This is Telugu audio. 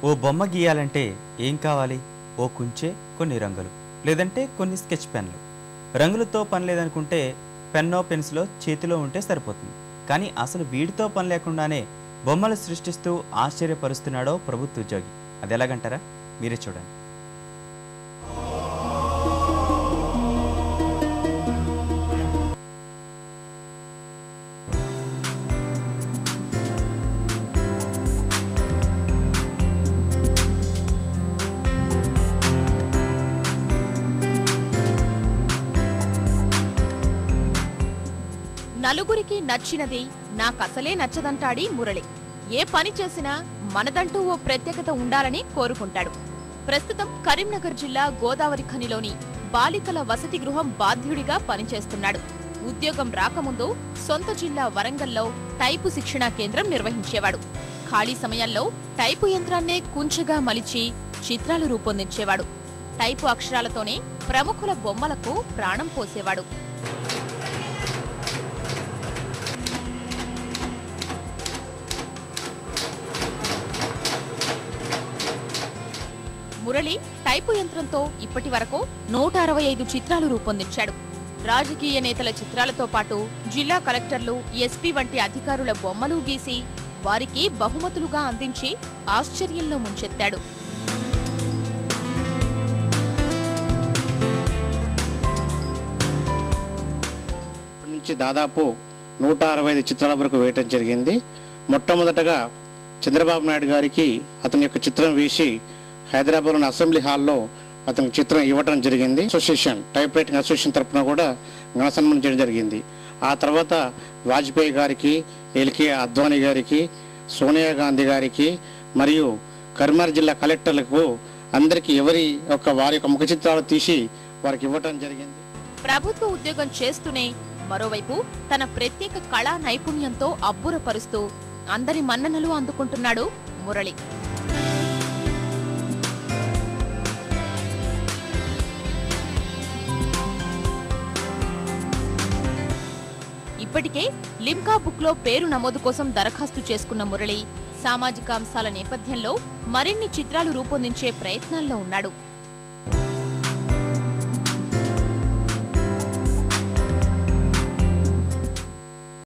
ఓ బొమ్మ గీయాలంటే ఏం కావాలి? ఓ కుంచె, కొన్ని రంగులు, లేదంటే కొన్ని స్కెచ్ పెన్లు. రంగులతో పని లేదనుకుంటే పెన్నో పెన్సిలో చేతిలో ఉంటే సరిపోతుంది. కానీ అసలు వీటితో పని లేకుండానే బొమ్మలు సృష్టిస్తూ ఆశ్చర్యపరుస్తున్నాడో ప్రభుత్వ ఉద్యోగి. అది ఎలాగంటారా? మీరే చూడండి. నలుగురికి నచ్చినది నాకసలే నచ్చదంటాడి మురళి. ఏ పని చేసినా మనదంటూ ఓ ప్రత్యేకత ఉండాలని కోరుకుంటాడు. ప్రస్తుతం కరీంనగర్ జిల్లా గోదావరి ఖనిలోని బాలికల వసతి గృహం బాధ్యుడిగా పనిచేస్తున్నాడు. ఉద్యోగం రాకముందు సొంత జిల్లా వరంగల్లో టైపు శిక్షణా కేంద్రం నిర్వహించేవాడు. ఖాళీ సమయాల్లో టైపు యంత్రాన్నే కుంచెగా మలిచి చిత్రాలు రూపొందించేవాడు. టైపు అక్షరాలతోనే ప్రముఖుల బొమ్మలకు ప్రాణం పోసేవాడు. మురళి టైపు యంత్రంతో ఇప్పటి వరకు 165 చిత్రాలు రూపొందించాడు. రాజకీయ నేతల చిత్రాలతో పాటు జిల్లా కలెక్టర్లు, ఎస్పీ వంటి అధికారుల బొమ్మలు గీసి వారికి బహుమతులుగా అందించి ఆశ్చర్యంలో ముంచెత్తాడు. నుంచి దాదాపు 165 చిత్రాల వరకు వేయటం జరిగింది. మొట్టమొదటగా చంద్రబాబు నాయుడు గారికి అతని యొక్క చిత్రం వేసి హైదరాబాద్లోని అసెంబ్లీ హాల్లో అతనికి చిత్రం ఇవ్వటం జరిగింది. అసోసియేషన్, టైప్ రైటింగ్ అసోసియేషన్ తరఫున కూడా ఘన సన్మానం చేయడం జరిగింది. ఆ తర్వాత వాజ్పేయి గారికి, ఎల్కే అద్వానీ గారికి, సోనియా గాంధీ గారికి మరియు కరీంనగర్ జిల్లా కలెక్టర్లకు అందరికీ వారి యొక్క ముఖ చిత్రాలు తీసి వారికి ఇవ్వటం జరిగింది. ప్రభుత్వ ఉద్యోగం చేస్తూనే మరోవైపు తన ప్రత్యేక కళా నైపుణ్యంతో అబ్బురపరుస్తూ అందరి మన్ననలు అందుకుంటున్నాడు మురళి. ఇప్పటికే లిమ్కా బుక్ లో పేరు నమోదు కోసం దరఖాస్తు చేసుకున్న మురళి సామాజిక అంశాల నేపథ్యంలో మరిన్ని చిత్రాలు రూపొందించే ప్రయత్నాల్లో ఉన్నాడు.